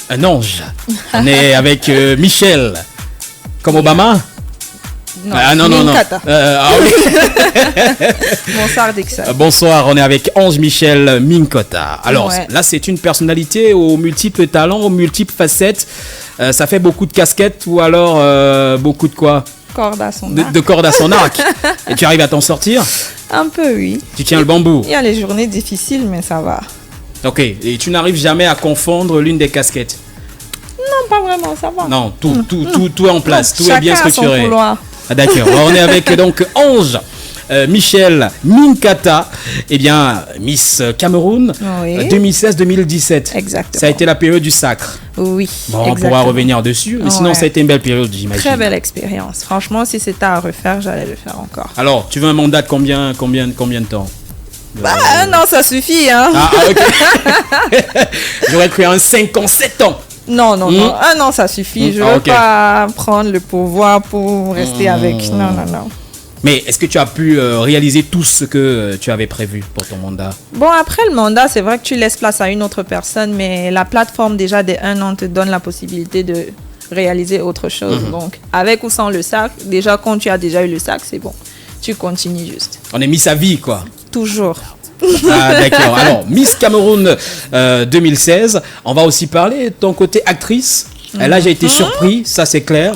un ange. On est avec Michel, comme Obama. Non, non. Oui. Bonsoir Dixon. Bonsoir, on est avec Ange Michel Minkota. Alors là, c'est une personnalité aux multiples talents, aux multiples facettes. Ça fait beaucoup de casquettes ou alors beaucoup de quoi? Corde à son arc. De corde à son arc. Et tu arrives à t'en sortir? Un peu, oui. Tu tiens le bambou? Il y a les journées difficiles, mais ça va. Ok, et tu n'arrives jamais à confondre l'une des casquettes? Non, pas vraiment, ça va. Non, tout est en place, tout est bien structuré. Chacun a son couloir. Ah, d'accord, on est avec donc Ange Michel Minkata, eh bien Miss Cameroun, oui. 2016-2017. Exactement. Ça a été la période du sacre. Oui. Bon, on pourra revenir dessus, mais sinon ça a été une belle période, j'imagine. Très belle expérience. Franchement, si c'était à refaire, j'allais le faire encore. Alors, tu veux un mandat de combien de temps? Non, ça suffit, hein. Ok. J'aurais cru un 5 ans, 7 ans. Non. Un an, ça suffit. Je ne veux pas prendre le pouvoir pour rester avec. Non. Mais est-ce que tu as pu réaliser tout ce que tu avais prévu pour ton mandat? Bon, après le mandat, c'est vrai que tu laisses place à une autre personne, mais la plateforme déjà des 1 an te donne la possibilité de réaliser autre chose. Donc, avec ou sans le sac, déjà quand tu as déjà eu le sac, c'est bon. Tu continues juste. On est Miss à vie, quoi. Toujours. Ah, d'accord. Alors, Miss Cameroun 2016, on va aussi parler de ton côté actrice. Là, j'ai été surpris, ça c'est clair.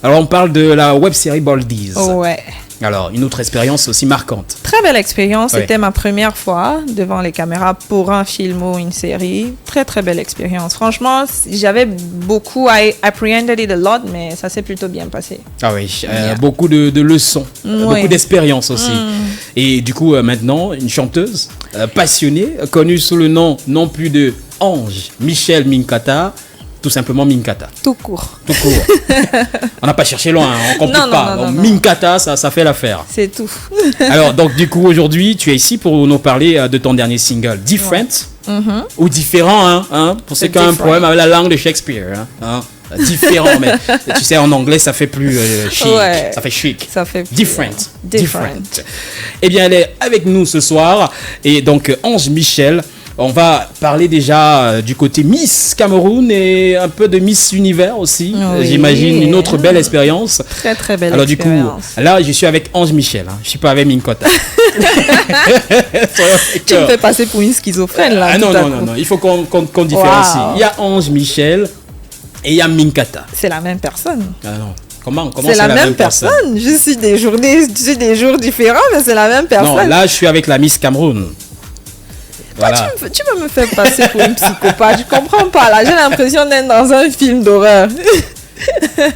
Alors, on parle de la web série Boldies. Ouais. Alors, une autre expérience aussi marquante. Très belle expérience. Ouais. C'était ma première fois devant les caméras pour un film ou une série. Très, très belle expérience. Franchement, j'avais beaucoup apprehended it a lot, mais ça s'est plutôt bien passé. Ah oui, beaucoup de leçons, beaucoup d'expériences aussi. Et du coup, maintenant, une chanteuse passionnée, connue sous le nom non plus de Ange Michel Minkata, tout simplement Minkata. Tout court. On n'a pas cherché loin, on ne complique pas. Non. Minkata, ça fait l'affaire. C'est tout. Alors, donc, du coup, aujourd'hui, tu es ici pour nous parler de ton dernier single, Different, ou Différent, pour ceux qui ont un problème avec la langue de Shakespeare. Différent, mais tu sais, en anglais, ça fait plus chic. Ouais. Ça fait chic. Ça fait plus, Different. Different. Eh bien, elle est avec nous ce soir. Et donc, Ange Michel, on va parler déjà du côté Miss Cameroun et un peu de Miss Univers aussi. Oui. J'imagine une autre belle expérience. Très, très belle Alors, expérience. du coup, là, je suis avec Ange Michel. Je ne suis pas avec Minkota. Tu me fais passer pour une schizophrène, là. Ah non. Il faut qu'on différencie. Wow. Il y a Ange Michel et il y a Minkata. C'est la même personne. Ah non. Comment c'est la même personne. Je suis des jours différents, mais c'est la même personne. Non, là, je suis avec la Miss Cameroun. Voilà. Tu veux me faire passer pour une psychopathe. Je comprends pas, là. J'ai l'impression d'être dans un film d'horreur.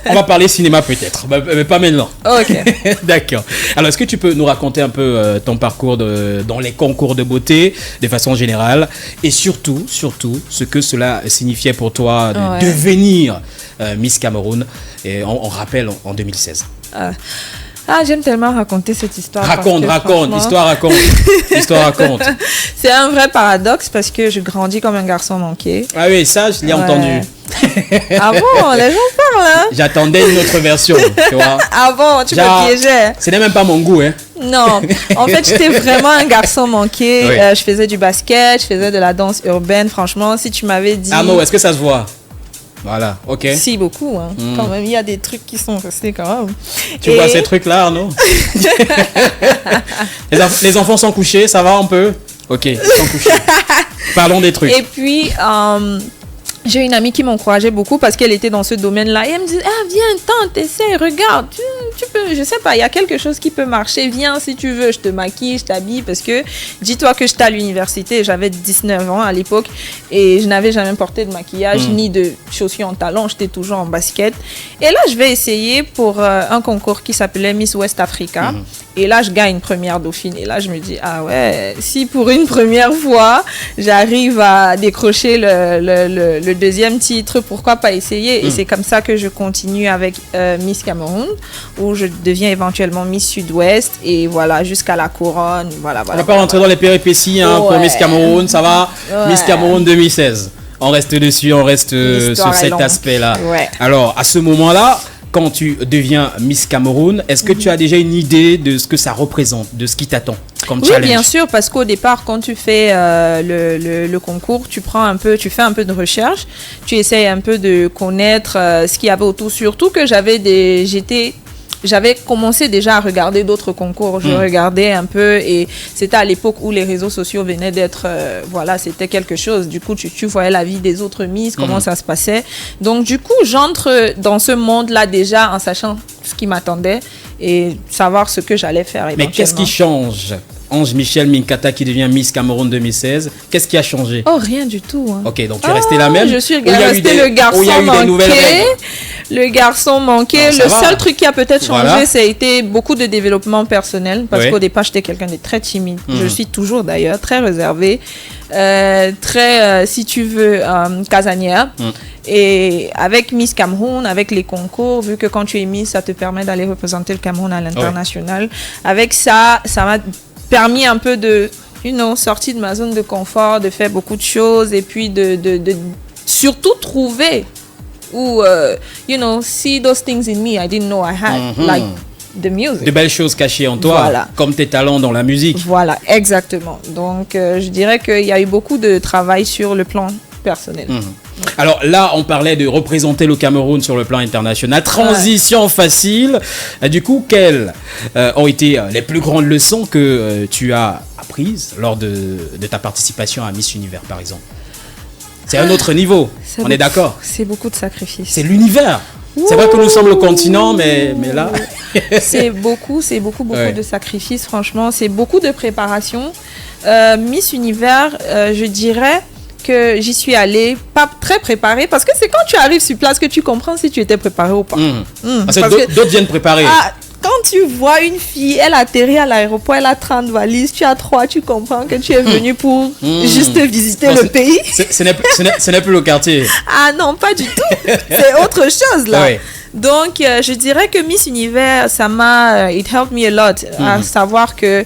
On va parler cinéma peut-être, mais pas maintenant. Ok. D'accord. Alors, est-ce que tu peux nous raconter un peu ton parcours dans les concours de beauté, de façon générale, et surtout, ce que cela signifiait pour toi de devenir Miss Cameroun, et on rappelle en 2016. J'aime tellement raconter cette histoire. Raconte, histoire raconte. C'est un vrai paradoxe parce que je grandis comme un garçon manqué. Ah oui, ça, je l'ai entendu. Ah bon, les gens parlent, hein. J'attendais une autre version, tu vois. Ah bon, tu me piégeais. Ce n'est même pas mon goût, hein. Non, en fait, j'étais vraiment un garçon manqué. Oui. Je faisais du basket, je faisais de la danse urbaine. Franchement, si tu m'avais dit... Ah non, est-ce que ça se voit? Voilà, ok. Si, beaucoup, hein. Quand même, il y a des trucs qui sont restés quand même. Tu vois ces trucs-là, Arnaud? Les enfants sont couchés, ça va un peu? Ok, ils sont couchés. Parlons des trucs. Et puis, j'ai une amie qui m'encourageait beaucoup parce qu'elle était dans ce domaine-là. Et elle me disait, viens, tente, essaie, regarde, tu peux, je sais pas, il y a quelque chose qui peut marcher. Viens si tu veux, je te maquille, je t'habille. Parce que, dis-toi que j'étais à l'université, j'avais 19 ans à l'époque et je n'avais jamais porté de maquillage ni de chaussures en talons. J'étais toujours en basket. Et là, je vais essayer pour un concours qui s'appelait Miss West Africa. Et là, je gagne première dauphine. Et là, je me dis, ah ouais, si pour une première fois, j'arrive à décrocher le deuxième titre, pourquoi pas essayer? Et c'est comme ça que je continue avec Miss Cameroun, où je deviens éventuellement Miss Sud-Ouest. Et voilà, jusqu'à la couronne. Voilà, on va pas rentrer dans les péripéties pour Miss Cameroun, ça va? Miss Cameroun 2016. On reste dessus, on reste sur cet aspect-là. Ouais. Alors, à ce moment-là, quand tu deviens Miss Cameroun, est-ce que tu as déjà une idée de ce que ça représente, de ce qui t'attend comme challenge? Oui, bien sûr, parce qu'au départ, quand tu fais le concours, tu fais un peu de recherche, tu essayes un peu de connaître ce qu'il y avait autour. Surtout que j'avais commencé déjà à regarder d'autres concours. Je regardais un peu et c'était à l'époque où les réseaux sociaux venaient d'être, c'était quelque chose. Du coup, tu voyais la vie des autres Miss, comment ça se passait. Donc, du coup, j'entre dans ce monde-là déjà en sachant ce qui m'attendait et savoir ce que j'allais faire éventuellement. Mais qu'est-ce qui change? Ange Michel Minkata qui devient Miss Cameroun 2016. Qu'est-ce qui a changé? Oh, rien du tout. Hein. Ok, donc tu es resté la même? Je suis restée le garçon manqué. Le garçon manqué. Le seul truc qui a peut-être changé, ça a été beaucoup de développement personnel. Parce qu'au départ, j'étais quelqu'un de très timide. Je suis toujours d'ailleurs, très réservée. Très, si tu veux, casanière. Et avec Miss Cameroun, avec les concours, vu que quand tu es Miss, ça te permet d'aller représenter le Cameroun à l'international. Avec ça m'a permis un peu de, sortir de ma zone de confort, de faire beaucoup de choses et puis de surtout trouver ou, see those things in me I didn't know I had, like the music. De belles choses cachées en toi, comme tes talents dans la musique. Voilà, exactement. Donc, je dirais qu'il y a eu beaucoup de travail sur le plan personnel. Alors là, on parlait de représenter le Cameroun sur le plan international. Transition facile. Du coup, quelles ont été les plus grandes leçons que tu as apprises lors de ta participation à Miss Univers, par exemple? C'est un autre niveau, on est d'accord? C'est beaucoup de sacrifices. C'est l'univers. C'est vrai que nous sommes le continent, mais là... c'est beaucoup de sacrifices, franchement. C'est beaucoup de préparation. Miss Univers, je dirais que j'y suis allée pas très préparée parce que c'est quand tu arrives sur place que tu comprends si tu étais préparée ou pas. Parce que d'autres viennent préparer. Quand tu vois une fille, elle atterrit à l'aéroport, elle a 30 valises, tu as 3, tu comprends que tu es venu pour juste visiter le pays. Ce n'est plus le quartier. Ah non, pas du tout. C'est autre chose là. Oui. Donc, je dirais que Miss Univers, it helped me a lot. À savoir que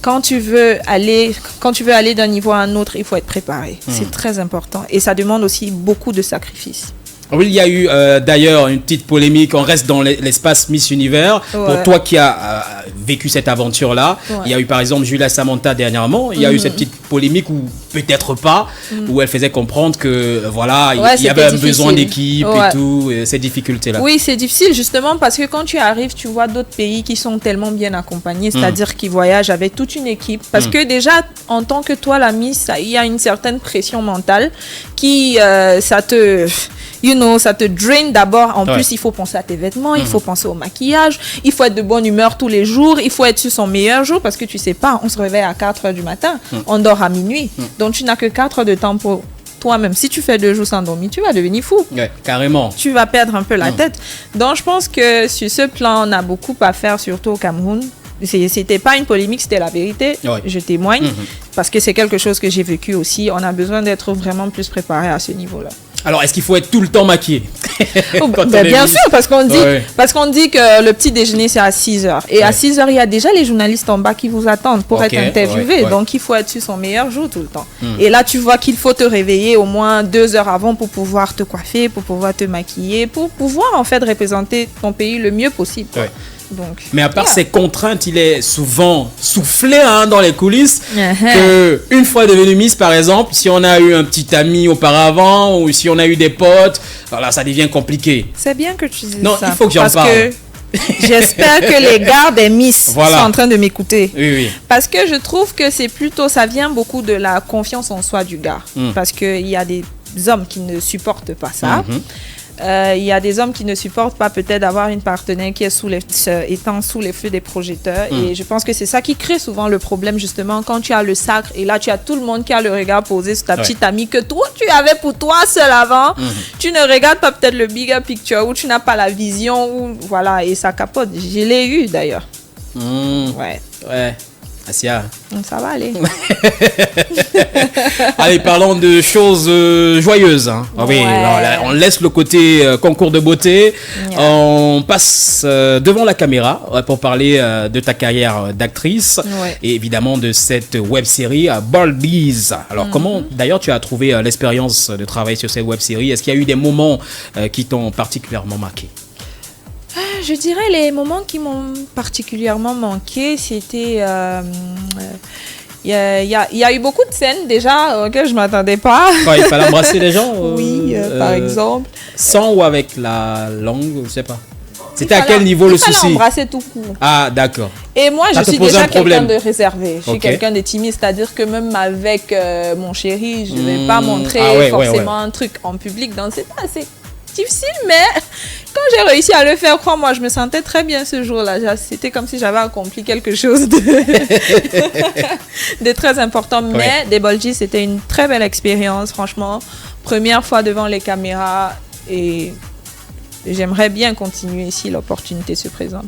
quand tu veux aller d'un niveau à un autre, il faut être préparé. C'est très important. Et ça demande aussi beaucoup de sacrifices. Oui, il y a eu d'ailleurs une petite polémique. On reste dans l'espace Miss Univers. Pour toi qui as vécu cette aventure-là, il y a eu par exemple Julia Samantha dernièrement. Il y a eu cette petite polémique ou peut-être pas, où elle faisait comprendre que il y avait un besoin d'équipe et tout, et ces difficultés-là. Oui, c'est difficile justement parce que quand tu arrives, tu vois d'autres pays qui sont tellement bien accompagnés, c'est-à-dire qu'ils voyagent avec toute une équipe. Parce que déjà, en tant que toi, la Miss, il y a une certaine pression mentale qui, ça te draine d'abord. En plus, il faut penser à tes vêtements, il faut penser au maquillage, il faut être de bonne humeur tous les jours, il faut être sur son meilleur jour parce que tu sais pas, on se réveille à 4 heures du matin, on dort à minuit. Donc, tu n'as que 4 heures de temps pour toi-même. Si tu fais 2 jours sans dormir, tu vas devenir fou. Ouais, carrément. Tu vas perdre un peu la tête. Donc, je pense que sur ce plan, on a beaucoup à faire, surtout au Cameroun. C'était pas une polémique, c'était la vérité. Je témoigne parce que c'est quelque chose que j'ai vécu aussi. On a besoin d'être vraiment plus préparé à ce niveau-là. Alors, est-ce qu'il faut être tout le temps maquillé? Bien sûr, parce qu'on dit que le petit déjeuner, c'est à 6 heures. Et à 6 heures, il y a déjà les journalistes en bas qui vous attendent pour être interviewés. Donc, il faut être sur son meilleur jour tout le temps. Et là, tu vois qu'il faut te réveiller au moins 2 heures avant pour pouvoir te coiffer, pour pouvoir te maquiller, pour pouvoir, en fait, représenter ton pays le mieux possible. Donc, mais à part ces contraintes, il est souvent soufflé dans les coulisses que une fois devenu Miss, par exemple, si on a eu un petit ami auparavant ou si on a eu des potes, alors ça devient compliqué. C'est bien que tu dises ça. Non, il faut que j'en parle. J'espère que les gars des Miss sont en train de m'écouter. Oui. Parce que je trouve que ça vient beaucoup de la confiance en soi du gars. Parce qu'il y a des hommes qui ne supportent pas ça. Il y a des hommes qui ne supportent pas peut-être d'avoir une partenaire qui est étant sous les feux des projecteurs. Et je pense que c'est ça qui crée souvent le problème, justement, quand tu as le sacre et là tu as tout le monde qui a le regard posé sur ta petite amie que toi tu avais pour toi seul avant. Tu ne regardes pas peut-être le bigger picture ou tu n'as pas la vision ou voilà, et ça capote. Je l'ai eu d'ailleurs. Ouais. Asia. Ça va aller. Allez, parlons de choses joyeuses. Oui, alors là, on laisse le côté concours de beauté. On passe devant la caméra pour parler de ta carrière d'actrice et évidemment de cette web-série Baldies. Alors, comment d'ailleurs tu as trouvé l'expérience de travailler sur cette web-série? Est-ce qu'il y a eu des moments qui t'ont particulièrement marqué? je dirais les moments qui m'ont particulièrement manqué, c'était... Il y a eu beaucoup de scènes déjà auxquelles je ne m'attendais pas. Ouais, il fallait embrasser les gens. Oui, par exemple. Sans ou avec la langue, je ne sais pas. C'était à quel niveau le souci? Il fallait embrasser tout court. Ah, d'accord. Et moi, je suis déjà quelqu'un de réservé. Je suis quelqu'un de timide, c'est-à-dire que même avec mon chéri, je ne vais pas montrer forcément un truc en public. Donc, c'est assez difficile, mais quand j'ai réussi à le faire, crois-moi, je me sentais très bien ce jour-là. C'était comme si j'avais accompli quelque chose de très important. Mais des Bolgies, c'était une très belle expérience, franchement. Première fois devant les caméras et j'aimerais bien continuer si l'opportunité se présente.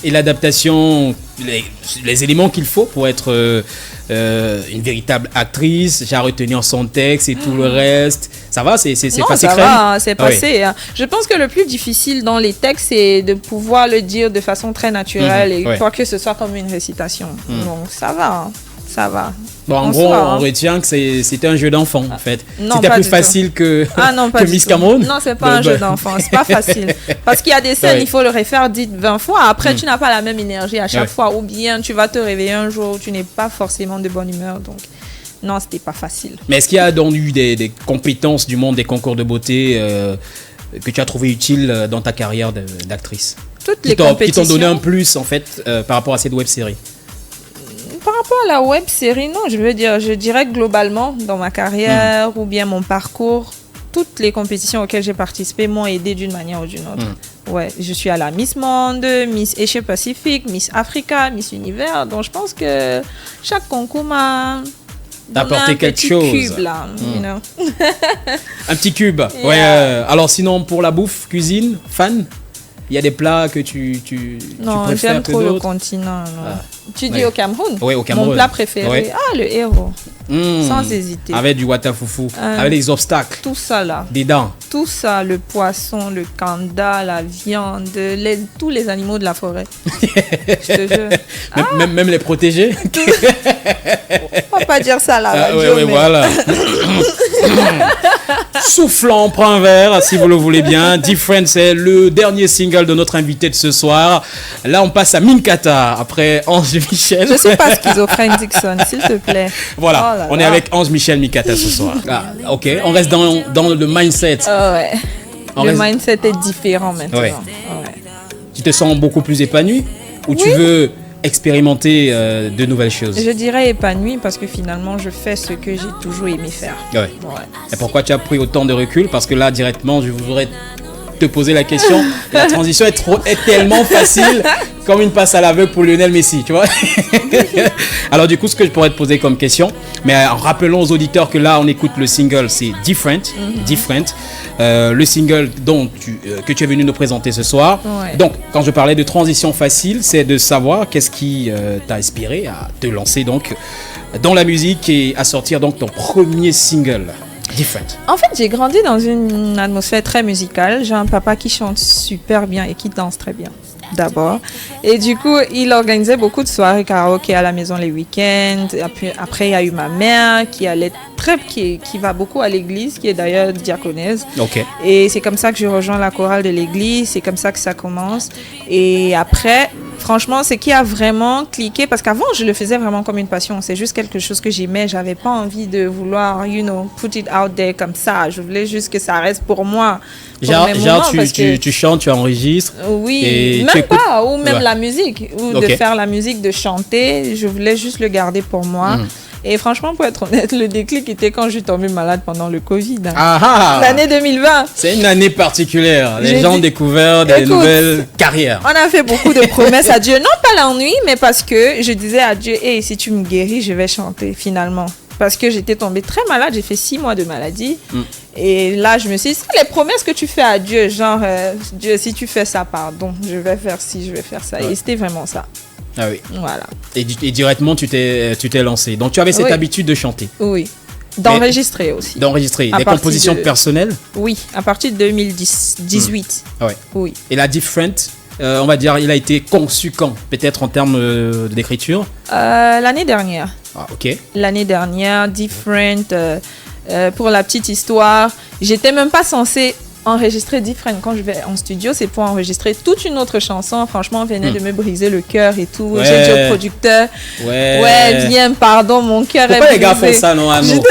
Et l'adaptation, les éléments qu'il faut pour être une véritable actrice, j'ai à retenir son texte et tout le reste, ça va, c'est passé crème? Non, ça va, c'est passé. Oui. Je pense que le plus difficile dans les textes, c'est de pouvoir le dire de façon très naturelle et pas que ce soit comme une récitation. Donc ça va, ça va. Bon, en gros, on retient que c'était un jeu d'enfant, en fait. C'était plus facile que Miss Cameroun. Non, c'est pas un jeu d'enfant, c'est pas facile. Parce qu'il y a des scènes, il faut le refaire 20 fois. Après, tu n'as pas la même énergie à chaque fois. Ou bien tu vas te réveiller un jour où tu n'es pas forcément de bonne humeur. Donc, non, c'était pas facile. Mais est-ce qu'il y a donc eu des compétences du monde des concours de beauté que tu as trouvé utiles dans ta carrière d'actrice? Toutes les compétitions. Qui t'ont donné un plus, en fait, par rapport à cette web-série? Par rapport à la web série, non, je dirais globalement dans ma carrière ou bien mon parcours, toutes les compétitions auxquelles j'ai participé m'ont aidé d'une manière ou d'une autre. Ouais, je suis à la Miss Monde, Miss Asia Pacifique, Miss Africa, Miss Univers, donc je pense que chaque concours m'a apporté quelque chose. Cube, là, you know. Un petit cube. Yeah. Ouais. Alors sinon pour la bouffe, cuisine, fan? Il y a des plats que tu non, préfères j'aime trop le continent. Tu dis au Cameroun? Oui, au Cameroun. Mon plat préféré? Ouais. Ah, le héros. Sans hésiter. Avec du watafoufou, avec les obstacles. Tout ça là. Des dents. Tout ça, le poisson, le kanda, la viande, tous les animaux de la forêt. Je te jure. Même les protéger. On va pas dire ça là. Oui, voilà. Soufflant, prends un verre si vous le voulez bien. Different, c'est le dernier single de notre invité de ce soir. Là, on passe à Minkata après Ange Michel. Je sais pas schizophrène Dixon, s'il te plaît. Voilà, on est avec Ange Michel Minkata ce soir. Ok, on reste dans le mindset. Ouais. Mindset est différent maintenant. Ouais. Tu te sens beaucoup plus épanoui ou tu veux expérimenter de nouvelles choses? Je dirais épanoui parce que finalement je fais ce que j'ai toujours aimé faire. Ouais. Et pourquoi tu as pris autant de recul? Parce que là directement je voudrais te poser la question. La transition est tellement facile comme une passe à l'aveugle pour Lionel Messi, tu vois. Alors du coup, ce que je pourrais te poser comme question, mais rappelons aux auditeurs que là, on écoute le single, c'est Different. Le single que tu es venu nous présenter ce soir. Ouais. Donc, quand je parlais de transition facile, c'est de savoir qu'est-ce qui t'a inspiré à te lancer donc dans la musique et à sortir donc ton premier single. Different. En fait, j'ai grandi dans une atmosphère très musicale. J'ai un papa qui chante super bien et qui danse très bien, d'abord. Et du coup, il organisait beaucoup de soirées karaoké à la maison les week-ends. Après, il y a eu ma mère qui va beaucoup à l'église, qui est d'ailleurs diaconesse. Okay. Et c'est comme ça que je rejoins la chorale de l'église. C'est comme ça que ça commence. Et après, franchement, ce qui a vraiment cliqué, parce qu'avant, je le faisais vraiment comme une passion. C'est juste quelque chose que j'aimais. J'avais pas envie de vouloir, put it out there comme ça. Je voulais juste que ça reste pour moi. Genre tu chantes, tu enregistres. Oui, même pas, ou même la musique, ou de faire la musique, de chanter. Je voulais juste le garder pour moi. Et franchement, pour être honnête, le déclic était quand je suis tombée malade pendant le Covid. L'année 2020. C'est une année particulière. Les gens ont découvert des nouvelles carrières. On a fait beaucoup de promesses à Dieu. Non pas l'ennui, mais parce que je disais à Dieu, hey, si tu me guéris, je vais chanter finalement. Parce que j'étais tombée très malade. J'ai fait 6 mois de maladie. Et là, je me suis dit, c'est les promesses que tu fais à Dieu. Genre, Dieu, si tu fais ça, pardon, je vais faire ci, je vais faire ça. Ouais. Et c'était vraiment ça. Ah oui. Voilà. Et directement, tu t'es lancé. Donc, tu avais cette habitude de chanter. Oui. D'enregistrer aussi. D'enregistrer. Des compositions personnelles? Oui, à partir de 2018. Ouais. Oui. Et la Different, on va dire, il a été conçu quand? Peut-être en termes d'écriture? L'année dernière. Ah, ok. L'année dernière, Different. Pour la petite histoire, j'étais même pas censée enregistrer Different quand je vais en studio, c'est pour enregistrer toute une autre chanson. Franchement, on venait de me briser le cœur et tout. Ouais. J'ai dit au producteur, ouais, viens, pardon, mon cœur est brisé. Pourquoi les gars font ça, non, Arnaud?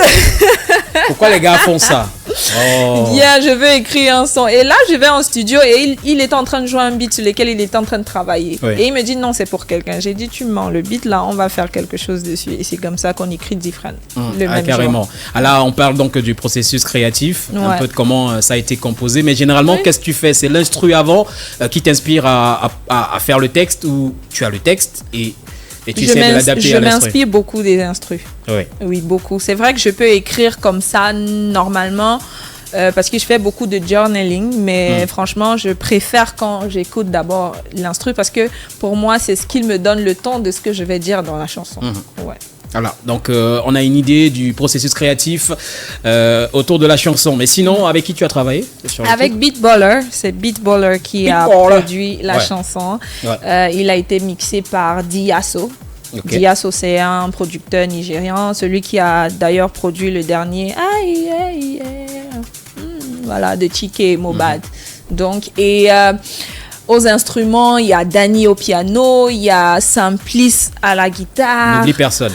Pourquoi les gars font ça? Oh. Viens, je veux écrire un son. Et là, je vais en studio et il est en train de jouer un beat sur lequel il est en train de travailler. Oui. Et il me dit, non, c'est pour quelqu'un. J'ai dit, tu mens, le beat là, on va faire quelque chose dessus. Et c'est comme ça qu'on écrit Different. Le même carrément. jour. Ah, là, on parle donc du processus créatif, un Ouais. peu de comment ça a été composé. Mais généralement, Oui. qu'est-ce que tu fais? C'est l'instru avant qui t'inspire à faire le texte, ou tu as le texte et tu essaies de l'adapter Je à l'instru? m'inspire beaucoup des instrus. Oui. Oui, beaucoup. C'est vrai que je peux écrire comme ça normalement parce que je fais beaucoup de journaling, mais franchement, je préfère quand j'écoute d'abord l'instru parce que pour moi, c'est ce qui me donne le ton de ce que je vais dire dans la chanson. Ouais. Voilà, donc on a une idée du processus créatif autour de la chanson. Mais sinon, avec qui tu as travaillé sur le Avec titre? Beatballer, c'est Beatballer qui a Beatballer. produit la chanson. Ouais. Il a été mixé par Diaso. Ok. Diaso, c'est un producteur nigérian, celui qui a d'ailleurs produit le dernier Aïe, aïe, aïe. Voilà, de Chike et Mobad. Donc, et aux instruments, il y a Danny au piano, il y a Samplis à la guitare. N'oublie personne.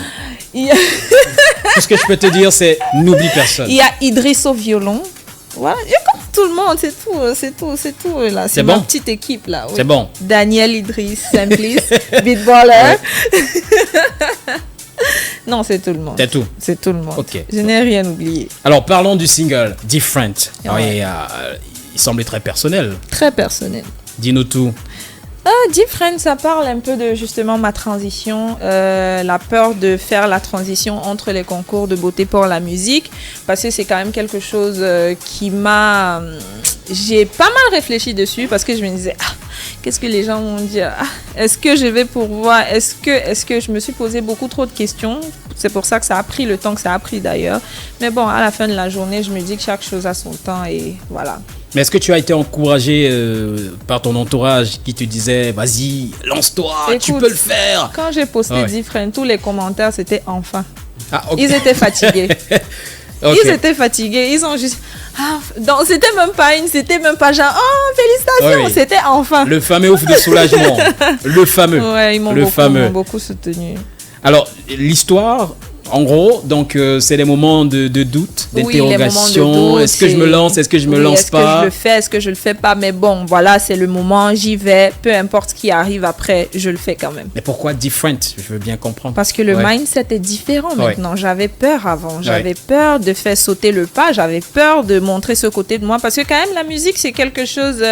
Il y a, Tout ce que je peux te dire, c'est n'oublie personne. il y a Idriss au violon. Voilà, je compte tout le monde, c'est tout là. C'est ma bon. petite équipe là. Oui. C'est bon. Daniel, Idriss, Samplis, Beatballer. Non, c'est tout le monde. C'est tout. C'est tout le monde. Ok. Je n'ai rien oublié. Alors, parlons du single, Different. Alors, Ouais. il semblait très personnel. Très personnel. Dis-nous tout. Different, ça parle un peu de justement ma transition, la peur de faire la transition entre les concours de beauté pour la musique, parce que c'est quand même quelque chose qui m'a... J'ai pas mal réfléchi dessus parce que je me disais, qu'est-ce que les gens vont dire? Est-ce que je vais pourvoir? Est-ce que je me suis posé beaucoup trop de questions? C'est pour ça que ça a pris le temps que ça a pris d'ailleurs. Mais bon, à la fin de la journée, je me dis que chaque chose a son temps et voilà. Mais est-ce que tu as été encouragé par ton entourage qui te disait, vas-y, lance-toi, tu Écoute, peux le faire? Quand j'ai posté Ouais. Different, tous les commentaires, c'était enfin. Ah, ok. Ils étaient fatigués. Ok. Ils étaient fatigués. Ils ont juste... c'était même pas genre, oh, félicitations, Oui. c'était enfin. Le fameux ouf de soulagement. Le fameux. Ouais, ils m'ont Le fameux. beaucoup soutenu. Alors, l'histoire, en gros, donc c'est des moments de doute, Oui, les moments de d'interrogation. doute, Est-ce que je me lance? Est-ce que je me lance est-ce pas? que je le fais? Est-ce que je le fais pas? Mais bon, voilà, c'est le moment, j'y vais. Peu importe ce qui arrive après, je le fais quand même. Mais pourquoi different? Je veux bien comprendre. Parce que le Ouais. mindset est différent Ouais. maintenant. J'avais peur avant. J'avais Ouais. peur de faire sauter le pas. J'avais peur de montrer ce côté de moi. Parce que quand même, la musique, c'est quelque chose...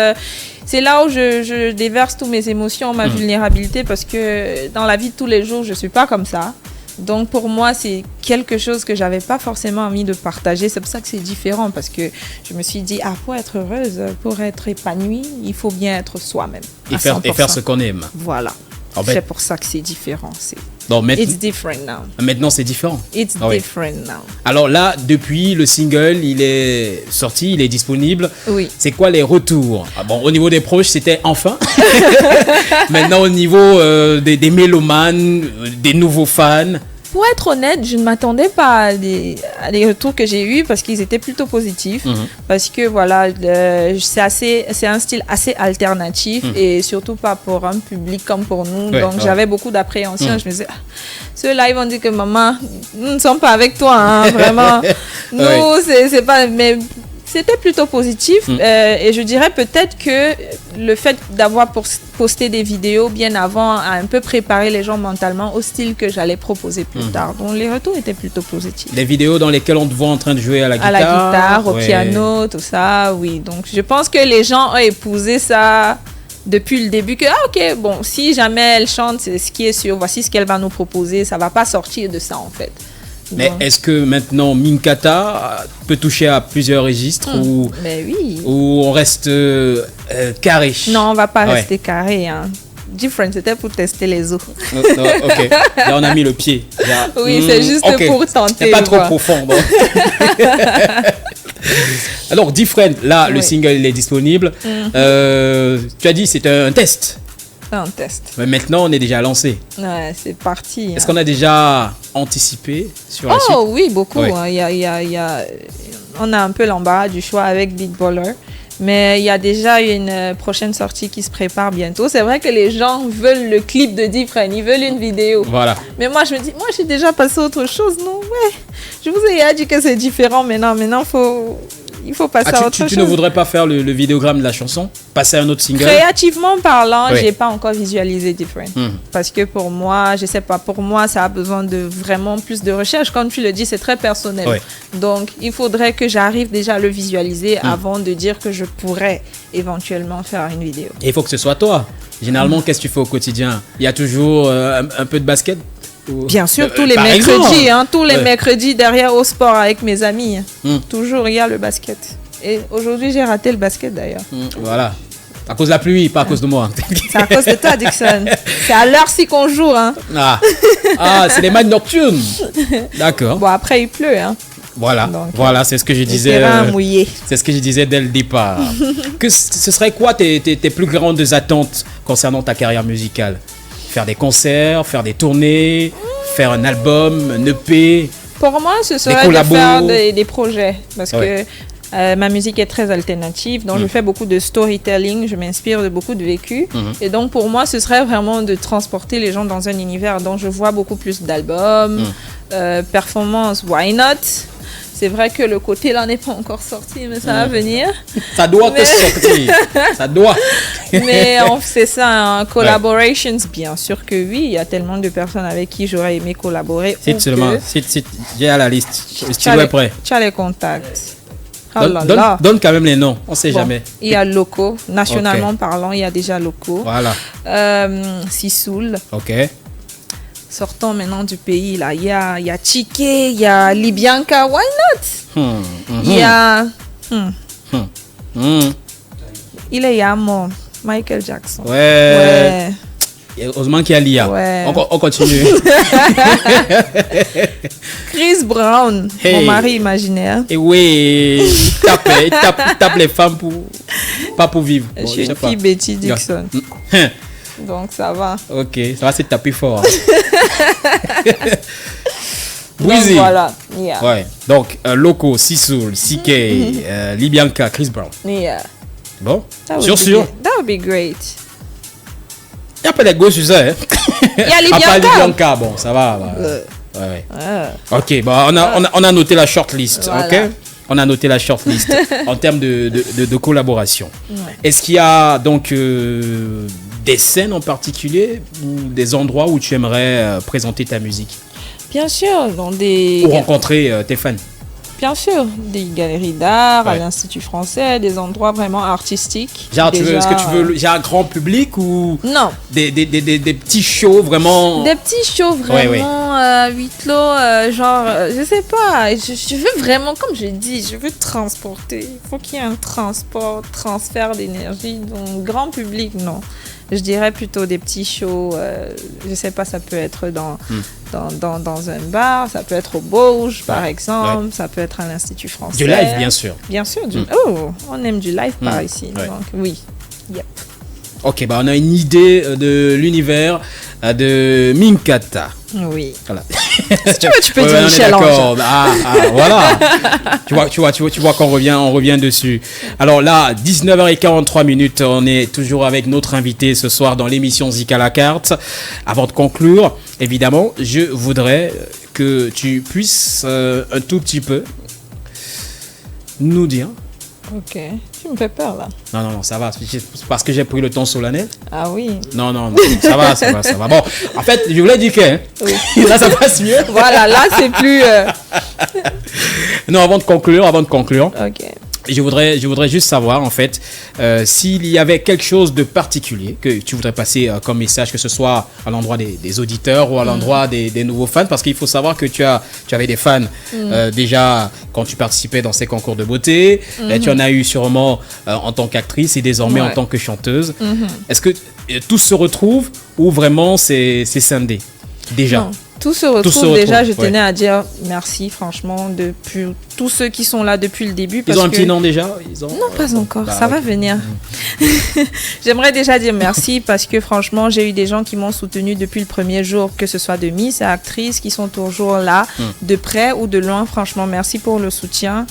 c'est là où je déverse toutes mes émotions, ma vulnérabilité. Parce que dans la vie de tous les jours, je suis pas comme ça. Donc pour moi, c'est quelque chose que j'avais pas forcément envie de partager. C'est pour ça que c'est différent. Parce que je me suis dit, pour être heureuse, pour être épanouie, il faut bien être soi-même. Et à faire 100%. ce qu'on aime. Voilà. En fait- C'est pour ça que c'est différent. Donc, It's different now. maintenant, c'est différent. It's Ah oui. different now. Alors là, depuis le single, il est sorti, il est disponible. Oui. C'est quoi les retours? Bon, au niveau des proches, c'était enfin. Maintenant, au niveau des mélomanes, des nouveaux fans. Pour être honnête, je ne m'attendais pas à des retours que j'ai eus parce qu'ils étaient plutôt positifs. Parce que voilà, c'est un style assez alternatif et surtout pas pour un public comme pour nous. Ouais, Donc ouais. j'avais beaucoup d'appréhension. Je me disais, ceux-là, ils vont dire que maman, nous ne sommes pas avec toi, hein, vraiment. Nous, c'est pas. Mais c'était plutôt positif et je dirais peut-être que le fait d'avoir posté des vidéos bien avant a un peu préparé les gens mentalement au style que j'allais proposer plus tard. Donc les retours étaient plutôt positifs. Des vidéos dans lesquelles on te voit en train de jouer à la guitare. À la guitare, au Ouais. piano, tout ça, oui. Donc je pense que les gens ont épousé ça depuis le début que, ok, bon, si jamais elle chante, c'est ce qui est sûr, voici ce qu'elle va nous proposer, ça va pas sortir de ça en fait. Mais Donc, est-ce que maintenant Minkata peut toucher à plusieurs registres mais oui. ou on reste carré? Non, on va pas Ouais. rester carré. Hein. Different, c'était pour tester les os. Non, ok, là on a mis le pied. Là, Oui, c'est juste ok. pour tenter. C'est pas trop voilà. profond. donc. Alors, Different, là, le Oui. single il est disponible. Tu as dit c'est un test. C'est un test. Mais maintenant, on est déjà lancé. Ouais, c'est parti. Est-ce hein. qu'on a déjà anticipé sur la suite? Oh oui, beaucoup. Ouais. Hein. On a un peu l'embarras du choix avec Beatballer. Mais il y a déjà une prochaine sortie qui se prépare bientôt. C'est vrai que les gens veulent le clip de Different, ils veulent une vidéo. Voilà. Mais moi, je me dis, moi, j'ai déjà passé à autre chose. Non, ouais. Je vous ai dit que c'est différent, mais non, maintenant, il faut passer à autre chose. Tu ne voudrais pas faire le vidéogramme de la chanson? Passer à un autre single? Créativement parlant, Oui. j'ai pas encore visualisé Different. Parce que pour moi, je sais pas, pour moi, ça a besoin de vraiment plus de recherche. Comme tu le dis, c'est très personnel. Oui. Donc, il faudrait que j'arrive déjà à le visualiser avant de dire que je pourrais éventuellement faire une vidéo. Et il faut que ce soit toi. Généralement, qu'est-ce que tu fais au quotidien? Il y a toujours un peu de basket? Bien sûr, tous les Par mercredis, exemple. tous les Ouais. mercredis derrière au sport avec mes amis. Toujours, il y a le basket. Et aujourd'hui, j'ai raté le basket d'ailleurs. Voilà. À cause de la pluie, pas à cause de moi. C'est à cause de toi, Dixon. C'est à l'heure-ci qu'on joue. Hein. C'est les matchs nocturnes. D'accord. Bon, après, il pleut. Hein. Voilà. Donc, Voilà, c'est ce que je Le disais. terrain mouillé. C'est ce que je disais dès le départ. Ce serait quoi tes plus grandes attentes concernant ta carrière musicale? Faire des concerts, faire des tournées, faire un album, un EP? Pour moi, ce serait de collabos. faire des projets. Parce Ouais. que ma musique est très alternative. Donc, je fais beaucoup de storytelling. Je m'inspire de beaucoup de vécu. Et donc, pour moi, ce serait vraiment de transporter les gens dans un univers. Donc, je vois beaucoup plus d'albums, performances, why not? C'est vrai que le côté là n'est pas encore sorti, mais ça va venir. Ça doit te sortir. Ça doit. Mais c'est ça, hein, collaborations, bien sûr que oui. Il y a tellement de personnes avec qui j'aurais aimé collaborer. Cite ou seulement. que Cite. J'ai à la liste. Le tu stylo as est prêt. Tu as les contacts. Oh là Donne, là. donne quand même les noms. On sait Bon, jamais. il y a locaux, nationalement parlant, il y a déjà locaux. Voilà. Sisoul. Ok. Sortons maintenant du pays, là. Il y a Chike, il y a Libianca, why not? Il y a... Il est Yamo, Michael Jackson. Ouais. Heureusement qu'il y a l'IA. Ouais. On continue. Chris Brown, Hey. mon mari imaginaire. Et oui, il tape les femmes pas pour vivre. Je Bon, suis sais une pas. fille Betty Dixon. Donc ça va. Ok, ça va se taper fort. Donc Breezy. voilà. Yeah. Ouais. Donc, Loco, Sisoul, CK, Libianca, Chris Brown. Yeah. Bon, That would sûr, be sûr. great. That would be great. Il y a pas de gauche sur ça, hein. Il y a À part Libianca. Libianca, bon, ça va. Ouais. Ok, bon, on a noté la shortlist, Voilà. ok. On a noté la shortlist en termes de collaboration. Est-ce qu'il y a donc des scènes en particulier ou des endroits où tu aimerais présenter ta musique Bien sûr, dans des... ou rencontrer tes fans? Bien sûr, des galeries d'art, à Ouais. l'Institut français, des endroits vraiment artistiques. Genre, Déjà, est-ce que tu veux genre un grand public ou Non, des petits shows vraiment? des petits shows vraiment huis clos, je sais pas. Je veux vraiment, comme je dis, je veux transporter. Il faut qu'il y ait un transfert d'énergie. Donc, grand public, non. Je dirais plutôt des petits shows. Je sais pas, ça peut être dans un bar, ça peut être au Bauge, par exemple, ça peut être à l'Institut français. Du live, bien sûr. Bien sûr, oh, on aime du live par ici. Ouais. Donc, oui. Yep. Ok, bah on a une idée de l'univers de Minkata. Oui. Voilà. Si tu veux, tu peux Ouais, dire on est Michel d'accord. Ange. Voilà. tu vois qu'on revient dessus. Alors là, 19h43 minutes, on est toujours avec notre invité ce soir dans l'émission Zik à la carte. Avant de conclure, évidemment, je voudrais que tu puisses un tout petit peu nous dire. Ok. Tu me fais peur là. Non, ça va. C'est parce que j'ai pris le temps solennel. Ah oui. Non, ça va. Bon, en fait, je voulais dire que Oui. là, ça passe mieux. Voilà, là c'est plus. Non, avant de conclure, Ok. je voudrais juste savoir, en fait, s'il y avait quelque chose de particulier que tu voudrais passer comme message, que ce soit à l'endroit des auditeurs ou à l'endroit des nouveaux fans, parce qu'il faut savoir que tu avais des fans déjà quand tu participais dans ces concours de beauté, tu en as eu sûrement en tant qu'actrice et désormais en tant que chanteuse. Est-ce que tout se retrouve ou vraiment c'est scindé déjà? Non. Tout se retrouve. se retrouve, Déjà, je ouais. tenais à dire merci, franchement, depuis tous ceux qui sont là depuis le début. Ils Parce ont un que... petit nom déjà? Non, pas encore. Bah, Ça ok. va venir. J'aimerais déjà dire merci parce que franchement, j'ai eu des gens qui m'ont soutenu depuis le premier jour, que ce soit de Miss et actrices qui sont toujours là, de près ou de loin. Franchement, merci pour le soutien.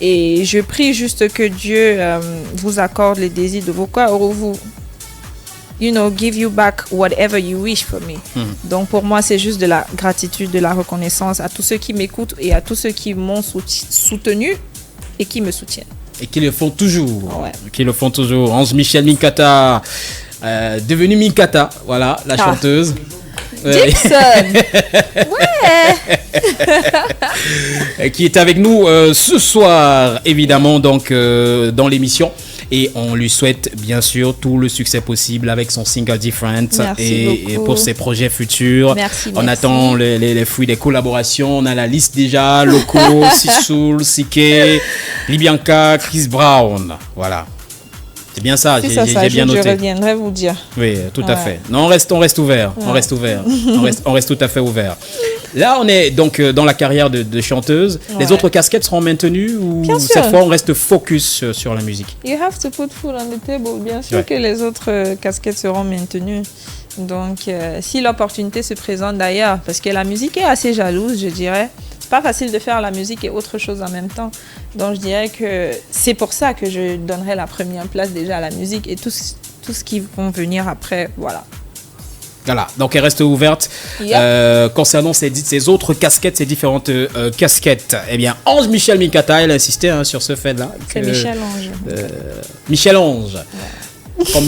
Et je prie juste que Dieu vous accorde les désirs de vos cœurs ou vous, give you back whatever you wish for me. Donc pour moi, c'est juste de la gratitude, de la reconnaissance à tous ceux qui m'écoutent et à tous ceux qui m'ont soutenu et qui me soutiennent. Et qui le font toujours. Qui le font toujours. Ange Michel Minkata, devenue Minkata, voilà, la chanteuse. Dixon. Qui est avec nous ce soir, évidemment, donc dans l'émission. Et on lui souhaite bien sûr tout le succès possible avec son single Different et pour ses projets futurs. On attend les fruits des collaborations. On a la liste déjà. Loco, Sisoul, Sike, Libianca, Chris Brown. Voilà. C'est bien ça, j'ai bien noté. Je reviendrai vous dire. Oui, tout à fait. Non, on reste ouvert. On reste ouvert. on reste tout à fait ouvert. Là, on est donc dans la carrière de chanteuse. Les autres casquettes seront maintenues ou cette fois on reste focus sur la musique? You have to put food on the table. Bien sûr que les autres casquettes seront maintenues. Donc, si l'opportunité se présente d'ailleurs, parce que la musique est assez jalouse, je dirais. C'est pas facile de faire la musique et autre chose en même temps. Donc, je dirais que c'est pour ça que je donnerai la première place déjà à la musique et tout ce qui vont venir après, voilà. Voilà, donc elle reste ouverte. Concernant ces autres casquettes, ces différentes casquettes, eh bien, Ange Michel Minkata, elle insistait sur ce fait-là. C'est Michel-Ange. Michel-Ange. Ouais. Comme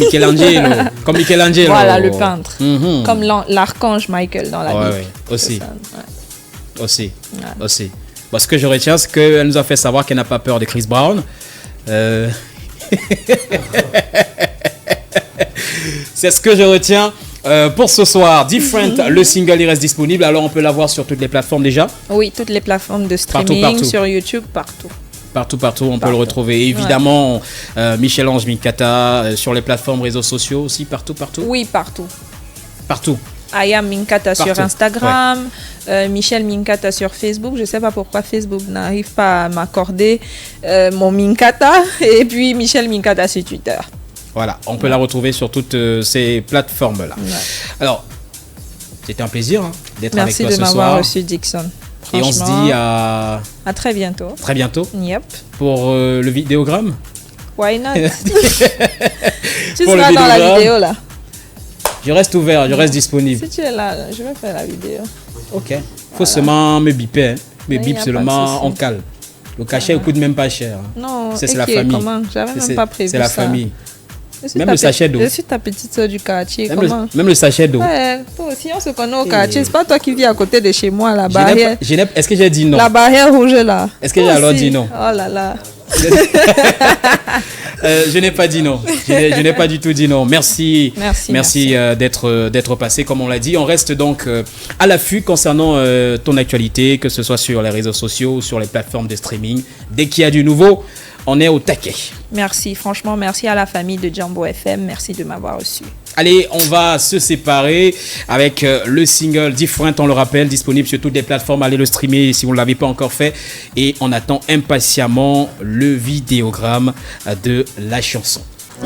Michelangelo. Voilà, le peintre. Comme l'archange Michael dans la Bible. Aussi. Aussi. Bon, ce que je retiens, c'est qu'elle nous a fait savoir qu'elle n'a pas peur de Chris Brown. C'est ce que je retiens. Pour ce soir, Different, le single, il reste disponible. Alors, on peut l'avoir sur toutes les plateformes déjà? Oui, toutes les plateformes de streaming, partout. Sur YouTube, partout. Partout, on peut le retrouver. Et évidemment, Michel-Ange Minkata, sur les plateformes réseaux sociaux aussi, partout. Oui, partout. Partout. I am Minkata sur Instagram, Michel Minkata sur Facebook. Je ne sais pas pourquoi Facebook n'arrive pas à m'accorder mon Minkata. Et puis Michel Minkata sur Twitter. Voilà, on peut la retrouver sur toutes ces plateformes-là. Alors, c'était un plaisir d'être avec toi ce soir. Merci de m'avoir reçu, Dixon. Et on se dit à très bientôt. Très bientôt. Yep. Pour le vidéogramme. Why not? Tu seras dans la vidéo là. Je reste ouvert, je reste disponible. Si tu es là, je vais faire la vidéo. Ok. Faut seulement me biper. Me bip seulement en cale. Le cachet ne coûte même pas cher. Non, c'est la famille. J'avais même pas prévu ça. C'est la famille. Même le sachet d'eau. Je suis ta petite soeur du quartier. Même le sachet d'eau. Ouais, toi aussi, on se connaît au quartier. C'est pas toi qui vis à côté de chez moi, la barrière. Est-ce que j'ai dit non? La barrière rouge là. Est-ce que j'ai alors dit non? Oh là là. Je n'ai pas dit non. Je n'ai pas du tout dit non. Merci d'être passé, comme on l'a dit. On reste donc à l'affût concernant ton actualité, que ce soit sur les réseaux sociaux ou sur les plateformes de streaming. Dès qu'il y a du nouveau, on est au taquet. Merci, franchement, merci à la famille de Jambo FM. Merci de m'avoir reçu. Allez, on va se séparer avec le single Different, on le rappelle, disponible sur toutes les plateformes. Allez le streamer si vous ne l'avez pas encore fait. Et on attend impatiemment le vidéogramme de la chanson.